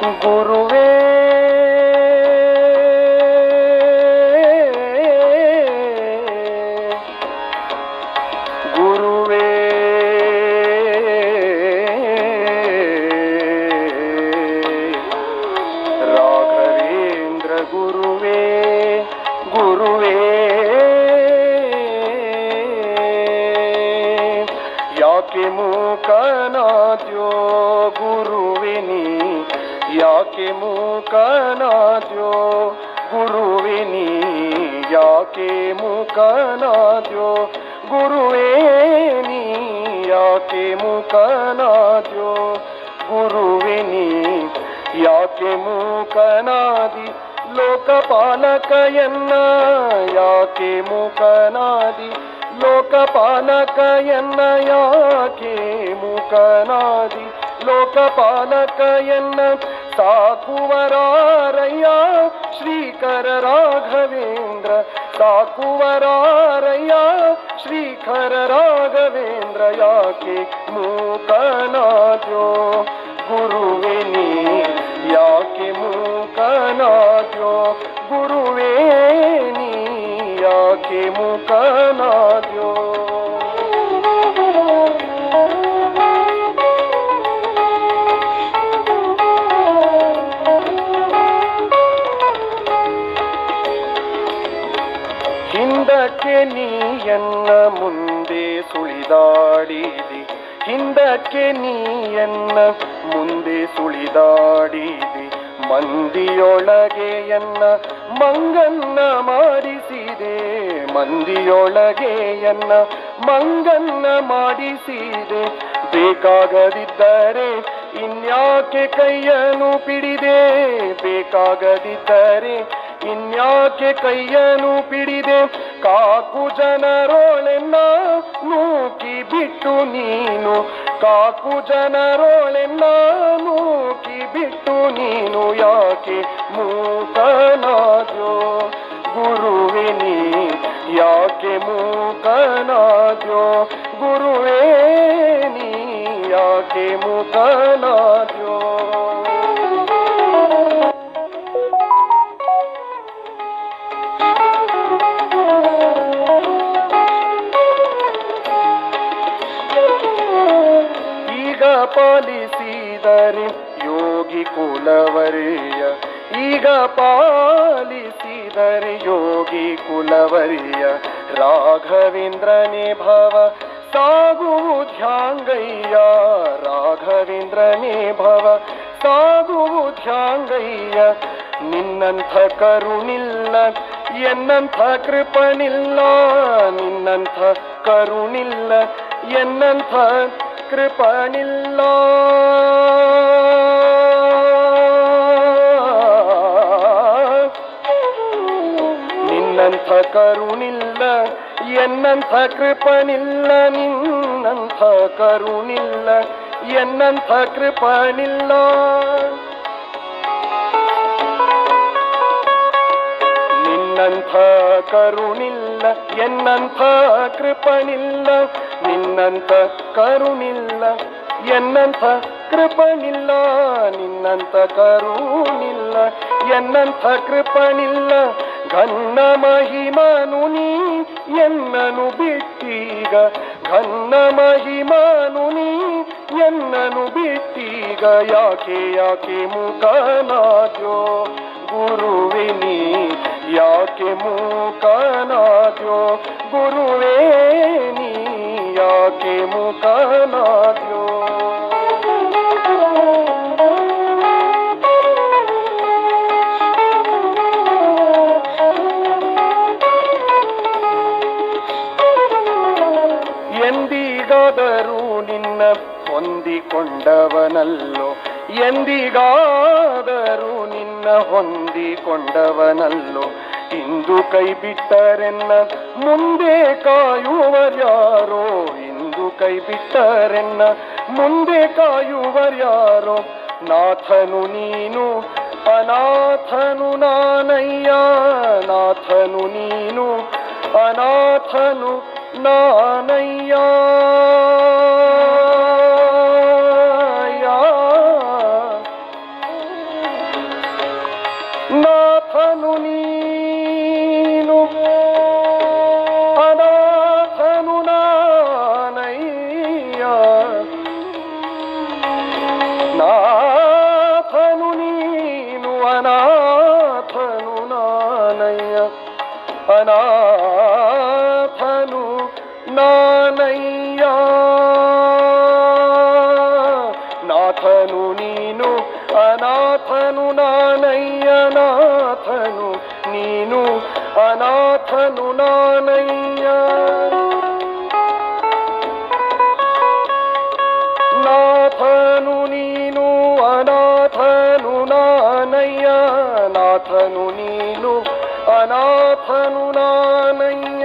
ಗುರುವೇ ಗುರುವೇ ರಾಘವೇಂದ್ರ ಗುರುವೇ ಗುರುವೇ ಯಾಕೆ ಮೂಕನಾದ್ಯೋ ಗುರುವೇ ನೀ ಯಾಕೆ ಮೂಕನಾದ್ಯೋ ಗುರುವೇ ನೀ ಯಾಕೆ ಮೂಕನಾದ್ಯೋ ಗುರುವೇ ನೀ ಯಾಕೆ ಮೂಕನಾದ್ಯೋ ಗುರುವೇ ನೀ ಯಾಕೆ ಮೂಕನಾದಿ ಲೋಕಪಾಲಕಯನ್ನ ಯಾಕೆ ಮೂಕನಾದಿ ಲೋಕಪಾಲಕಯನ್ನ ಯಾಕೆ ಮೂಕನಾದಿ ಲೋಕಪಾಲಕಯನ್ನ ಸಾಕುವರಾರಯ್ಯ ಶ್ರೀಕರ ರಾಘವೇಂದ್ರ ಸಾಕುವರಾರಯ್ಯ ಶ್ರೀಕರ ರಾಘವೇಂದ್ರ ಯಾಕೆ ಮೂಕನಾದ್ಯೋ ಗುರುವೇ ನೀ ಯಾಕೆ ಮೂಕನಾದ್ಯೋ ಗುರುವೇ ನೀ ಯಾಕೆ ಮೂಕನಾದ್ಯೋ ಹಿಂದಕ್ಕೆ ನೀಯನ್ನ ಮುಂದೆ ಸುಳಿದಾಡಿದಿ ಹಿಂದಕ್ಕೆ ನೀಯನ್ನ ಮುಂದೆ ಸುಳಿದಾಡಿದಿ ಮಂದಿಯೊಳಗೆ ಎನ್ನ ಮಂಗನ್ನ ಮಾಡಿಸಿದೆ ಮಂದಿಯೊಳಗೆ ಎನ್ನ ಮಂಗನ್ನ ಮಾಡಿಸಿದೆ ಬೇಕಾಗದಿದ್ದರೆ ಇನ್ಯಾಕೆ ಕೈಯನ್ನು ಪಿಡಿದೆ ಬೇಕಾಗದಿದ್ದರೆ ಇನ್ಯಾಕೆ ಕೈಯನ್ನು ಪಿಡಿದೆ ಕಾಕು ಜನರೋಳೆನ್ನ ನೂಕಿ ಬಿಟ್ಟು ನೀನು ಕಾಕು ಜನರೋಳೆನ್ನ ನೂಕಿ ಬಿಟ್ಟು ನೀನು ಯಾಕೆ ಮೂಕನಾದ್ಯೋ ಗುರುವೇ ನೀ ಯಾಕೆ ಮೂಕನಾದ್ಯೋ ಗುರುವೇ ನೀ ಯಾಕೆ ಮೂಕನಾದ್ಯೋ ಈಗ ಪಾಲಿಸಿದರೆ ಯೋಗಿ ಕುಲವರಿಯ ಈಗ ಪಾಲಿಸಿದರೆ ಯೋಗಿ ಕುಲವರಿಯ ರಾಘವೇಂದ್ರನೇ ಭವ ಸಾಗುವುದ್ಯಾಂಗಯ್ಯ ರಾಘವೇಂದ್ರನೇ ಭವ ಸಾಗುವುದ್ಯಾಂಗಯ್ಯ ನಿನ್ನಂಥ ಕರುಣಿಲ್ಲ ಎನ್ನಂಥ ಕೃಪನಿಲ್ಲ ನಿನ್ನಂಥ ಕರುಣಿಲ್ಲ ಎನ್ನಂಥ ಕೃಪನಿಲ್ಲ ನಿನ್ನಂಥ ಕರುಣಿಲ್ಲ ಎನ್ನಂಥ ಕೃಪನಿಲ್ಲ ನಿನ್ನಂಥ ಕರುಣಿಲ್ಲ ಎನ್ನಂಥ ಕೃಪನಿಲ್ಲ ನಿನ್ನಂಥ ಕರುಣಿಲ್ಲ ಎನ್ನಂಥ ಕೃಪನಿಲ್ಲ ನಿನ್ನಂಥ ಕರುಣಿಲ್ಲ ಎನ್ನಂಥ ಕೃಪನಿಲ್ಲ ನಿನ್ನಂಥ ಕರುಣಿಲ್ಲ ಎನ್ನಂಥ ಕೃಪನಿಲ್ಲ ಘನ್ನ ಮಹಿಮನು ನೀ ಎನ್ನನು ಬಿಟ್ಟೀಗ ಘನ್ನ ಮಹಿಮನು ನೀ ಎನ್ನನು ಬಿಟ್ಟೀಗ ಯಾಕೆ ಯಾಕೆ ಮೂಕನಾದ್ಯೋ ಗುರುವೇ ನೀ ಯಾಕೆ ಮೂಕನಾದ್ಯೋ ಗುರುವೇ ನೀ ಯಾಕೆ ಮೂಕನಾದ್ಯೋ ಎಂದಿಗಾದರೂ ನಿನ್ನ ಹೊಂದಿಕೊಂಡವನಲ್ಲೋ ಎಂದಿಗಾದರೂ ನಿನ್ನ ಹೊಂದಿಕೊಂಡವನಲ್ಲೋ ಇಂದು ಕೈ ಬಿಟ್ಟರೆನ್ನ ಮುಂದೆ ಕಾಯುವರ್ಯಾರೋ ಇಂದು ಕೈ ಬಿಟ್ಟರೆನ್ನ ಮುಂದೆ ಕಾಯುವರ್ಯಾರೋ ನಾಥನು ನೀನು ಅನಾಥನು ನಾನಯ್ಯ ನಾಥನು ನೀನು ಅನಾಥನು ನಾನಯ್ಯ ನಾನಯ್ಯ ನಾಥನು ನೀನು ಅನಾಥನು ನಾನಯ್ಯ ನಾಥನು ನೀನು ಅನಾಥನು ನಾನಯ್ಯ ನಾಥನು ನೀನು ಅನಾಥನು ನಾನಯ್ಯ ನಾಥನು ನೀನು ಅನಾಥನು ನಾನಯ್ಯ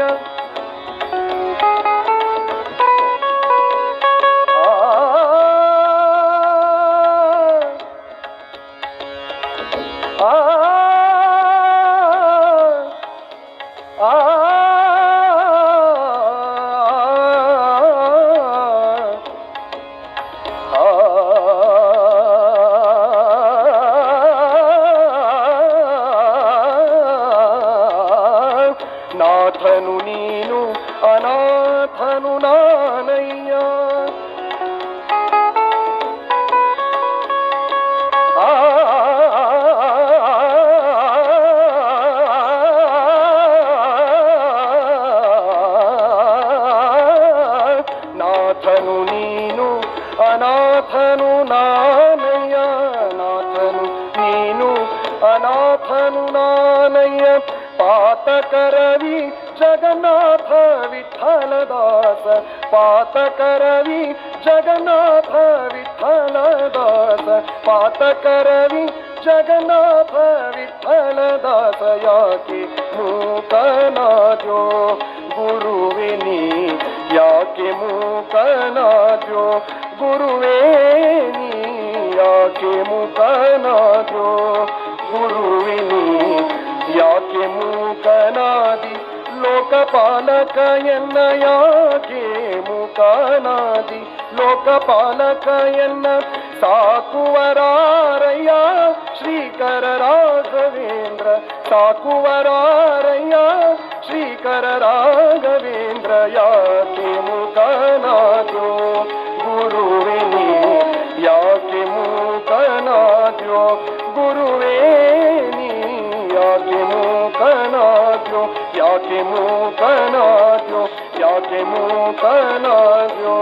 ನಾಥನು ನೀನು ಅನಾಥನು ನಾನಯ್ಯ ನಾಥನು ನೀನು ಅನಾಥನು ನಾನಯ್ಯ ನಾಥನು ನೀನು ಅನಾಥನು ನಾನಯ್ಯ ಪಾತಕರವಿ ಜಗನ್ನಾಥ ವಿಠಲದಾಸ ಪಾತಕರವಿ ಜಗನ್ನಾಥ ವಿಠಲದಾಸ ಪಾತಕರವಿ ಜಗನ್ನಾಥ ವಿಠಲದಾಸ ಯಾಕೆ ಮೂಕನಾದ್ಯೋ ಗುರುವೇ ನೀ ಯಾಕೆ ಮೂಕನಾದ್ಯೋ ಗುರುವೇ ನೀ ಯಾಕೆ ಮೂಕನಾದ್ಯೋ ಗುರುವೇ ನೀ ಯಾಕೆ ಮೂಕನಾದಿ ಲೋಕಪಾಲಕ ಎನ್ನ ಯಾಕೆ ಮೂಕನಾದಿ ಲೋಕಪಾಲಕ ಎನ್ನ ಸಾಕುವರಾರಯ್ಯ ಶ್ರೀಕರ ರಾಘವೇಂದ್ರ ಸಾಕುವರಾರಯ್ಯ ಶ್ರೀಕರ ರಾಘವೇಂದ್ರ ಯಾಕೆ ಮೂಕನಾದ್ಯೋ ಗುರುವೇ ನೀ ಯಾಕೆ ಮೂಕನಾದ್ಯೋ ಗುರುವೇ ನೀ ಯಾಕೆ ಮೂಕನಾದ್ಯೋ ಯಾಕೆ ಮೂಕನಾದ್ಯೋ ಯಾಕೆ ಮೂಕನಾದ್ಯೋ